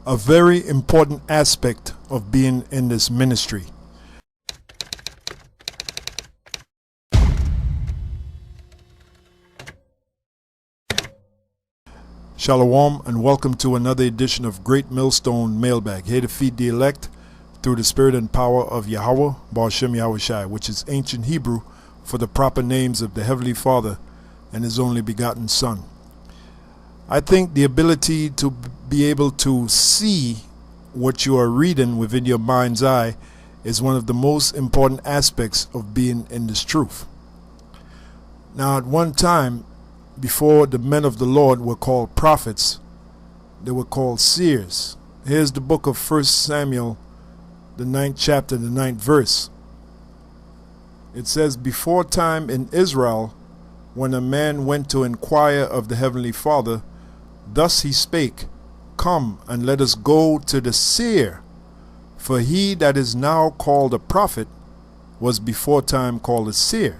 a very important aspect of being in this ministry. Shalom and welcome to another edition of GreatMillstone MailBag, here to feed the elect through the spirit and power of Yahweh, Ba'ashem Yahushai, which is ancient Hebrew for the proper names of the Heavenly Father and His only begotten Son. I think the ability to be able to see what you are reading within your mind's eye is one of the most important aspects of being in this truth. Now, at one time, before the men of the Lord were called prophets, they were called seers. Here's the book of 1 Samuel, the 9th chapter, the 9th verse. It says, "Before time in Israel, when a man went to inquire of the Heavenly Father, thus he spake, Come, and let us go to the seer, for he that is now called a prophet was before time called a seer."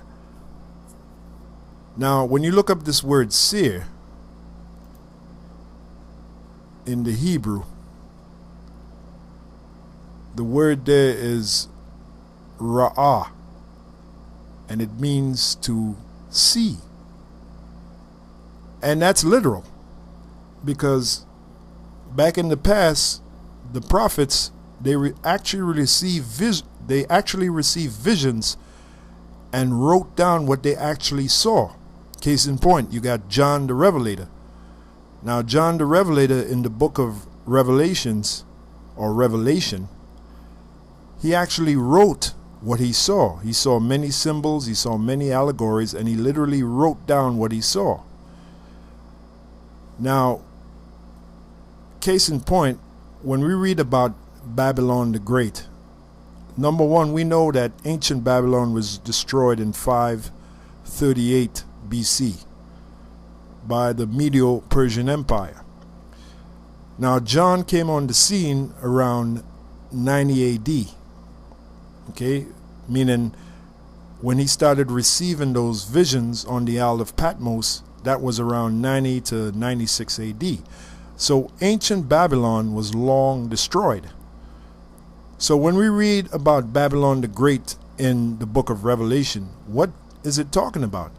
Now, when you look up this word seer in the Hebrew, the word there is ra'ah, and it means to see. And that's literal, because back in the past, the prophets, they actually received visions and wrote down what they actually saw. Case in point, you got John the Revelator. Now, John the Revelator in the book of Revelations, or Revelation, he actually wrote what he saw. He saw many symbols, he saw many allegories, and he literally wrote down what he saw. Now, case in point, when we read about Babylon the Great, number one, we know that ancient Babylon was destroyed in 538 BC by the Medo-Persian Empire. Now, John came on the scene around 90 AD. Okay, meaning when he started receiving those visions on the Isle of Patmos, that was around 90 to 96 AD. So ancient Babylon was long destroyed. So when we read about Babylon the Great in the book of Revelation, what is it talking about?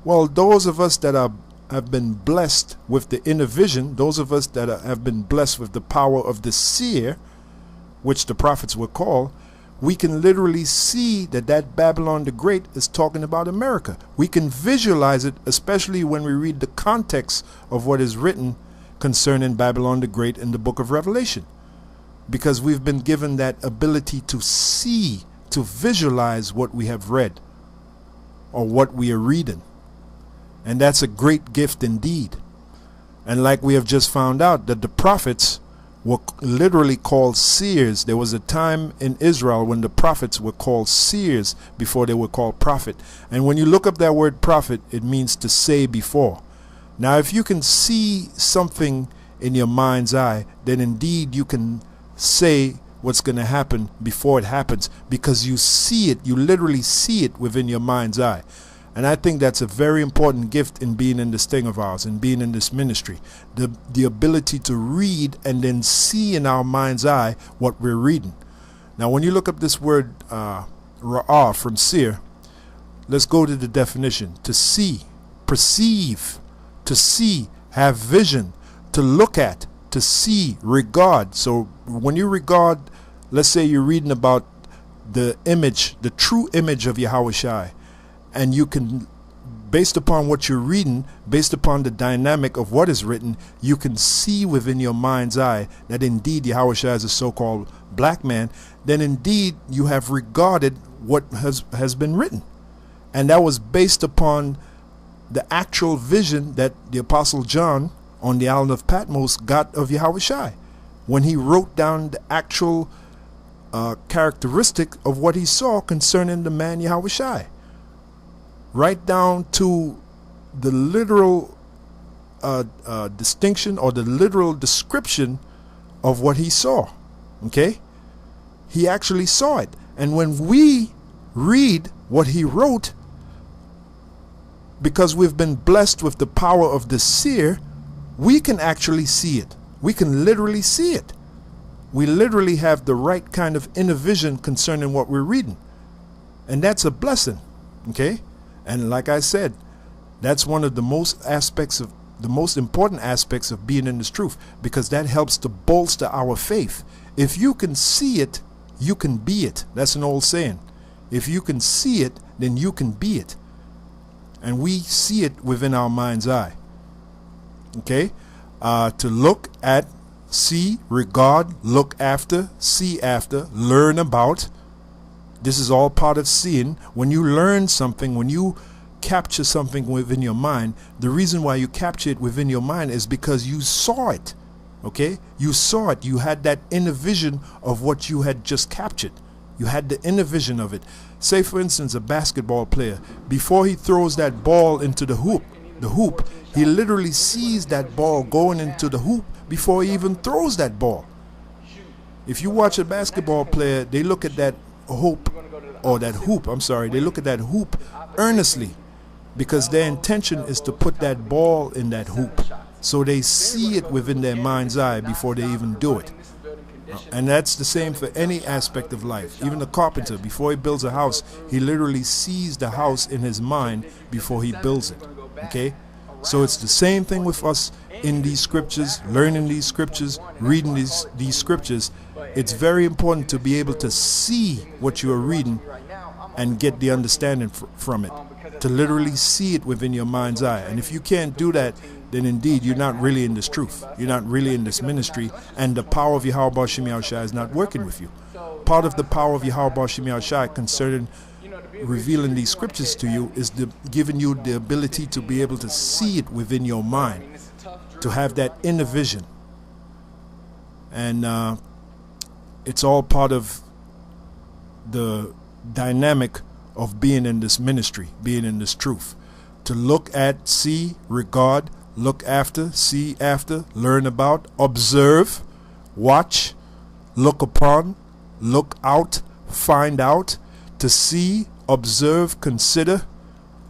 Well, those of us that have been blessed with the inner vision, those of us that have been blessed with the power of the seer, which the prophets were called, we can literally see that Babylon the Great is talking about America. We can visualize it, especially when we read the context of what is written concerning Babylon the Great in the book of Revelation. Because we've been given that ability to see, to visualize what we have read or what we are reading. And that's a great gift indeed. And like we have just found out, that the prophets were literally called seers. There was a time in Israel when the prophets were called seers before they were called prophet. And when you look up that word prophet, it means to say before. Now, if you can see something in your mind's eye, then indeed you can say what's going to happen before it happens, because you see it, you literally see it within your mind's eye. And I think that's a very important gift in being in this thing of ours, and being in this ministry. The ability to read and then see in our mind's eye what we're reading. Now, when you look up this word ra'ah from seer, let's go to the definition. To see, perceive, to see, have vision, to look at, to see, regard. So when you regard, let's say you're reading about the image, the true image of Yahushai, and you can, based upon what you're reading, based upon the dynamic of what is written, you can see within your mind's eye that indeed Yahushua is a so-called black man. Then indeed you have regarded what has been written, and that was based upon the actual vision that the Apostle John on the island of Patmos got of Yahushua, when he wrote down the actual characteristic of what he saw concerning the man Yahushua, right down to the literal distinction or the literal description of what he saw. Okay, he actually saw it. And when we read what he wrote, because we've been blessed with the power of the seer, we can actually see it. We can literally see it. We literally have the right kind of inner vision concerning what we're reading. And that's a blessing. Okay? And like I said, that's one of the most important aspects of being in this truth, because that helps to bolster our faith. If you can see it, you can be it. That's an old saying. If you can see it, then you can be it. And we see it within our mind's eye. Okay? To look at, see, regard, look after, see after, learn about. This is all part of seeing. When you learn something, when you capture something within your mind, the reason why you capture it within your mind is because you saw it. Okay? You saw it. You had that inner vision of what you had just captured. You had the inner vision of it. Say, for instance, a basketball player, before he throws that ball into the hoop, he literally sees that ball going into the hoop before he even throws that ball. If you watch a basketball player, they look at that hoop, they look at that hoop earnestly, because their intention is to put that ball in that hoop. So they see it within their mind's eye before they even do it. And that's the same for any aspect of life. Even the carpenter, before he builds a house, he literally sees the house in his mind before he builds it. Okay? So it's the same thing with us in these scriptures, learning these scriptures, reading these scriptures. It's very important to be able to see what you are reading and get the understanding from it, to literally see it within your mind's eye. And if you can't do that, then indeed you're not really in this truth. You're not really in this ministry, and the power of Yahweh Shem Yahushua is not working with you. Part of the power of Yahweh Shem Yahushua concerning revealing these scriptures to you is giving you the ability to be able to see it within your mind, to have that inner vision. And it's all part of the dynamic of being in this ministry, being in this truth. To look at, see, regard, look after, see after, learn about, observe, watch, look upon, look out, find out, to see, observe, consider,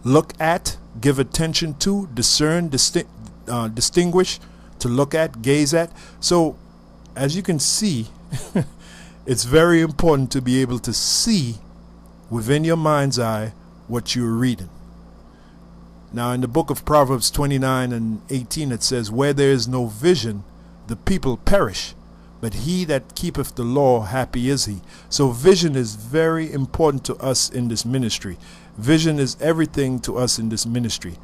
look at, give attention to, discern, distinguish, to look at, gaze at. So as you can see, it's very important to be able to see within your mind's eye what you're reading. Now in the book of Proverbs 29 and 18 it says, where there is no vision, the people perish, but he that keepeth the law, happy is he. So vision is very important to us in this ministry. Vision is everything to us in this ministry.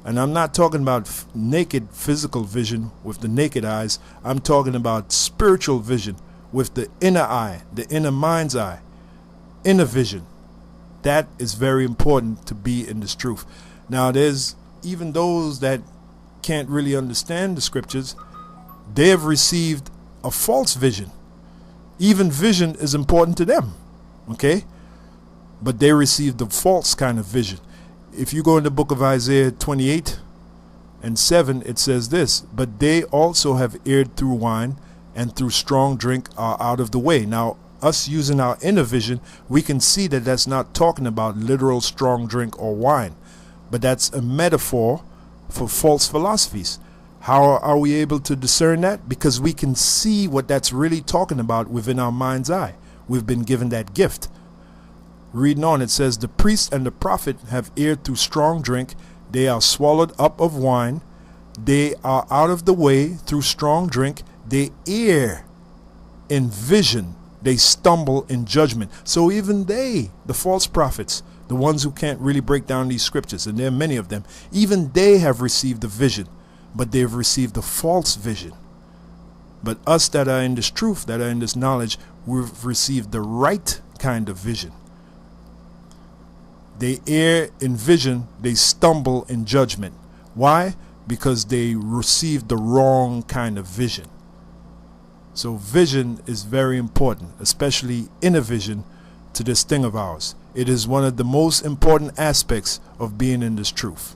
And I'm not talking about naked physical vision with the naked eyes. I'm talking about spiritual vision with the inner eye, the inner mind's eye, inner vision. That is very important to be in this truth. Now there's even those that can't really understand the scriptures. They have received a false vision. Even vision is important to them. Okay? But they received the false kind of vision. If you go in the book of Isaiah 28 and 7, it says this, but they also have erred through wine, and through strong drink are out of the way. Now us using our inner vision, we can see that that's not talking about literal strong drink or wine, but that's a metaphor for false philosophies. How are we able to discern that? Because we can see what that's really talking about within our mind's eye. We've been given that gift. Reading on, it says, the priest and the prophet have erred through strong drink. They are swallowed up of wine. They are out of the way through strong drink. They err in vision. They stumble in judgment. So even they, the false prophets, the ones who can't really break down these scriptures, and there are many of them, even they have received the vision, but they've received a false vision. But us that are in this truth, that are in this knowledge, we've received the right kind of vision. They err in vision, they stumble in judgment. Why? Because they received the wrong kind of vision. So vision is very important, especially inner vision, to this thing of ours. It is one of the most important aspects of being in this truth.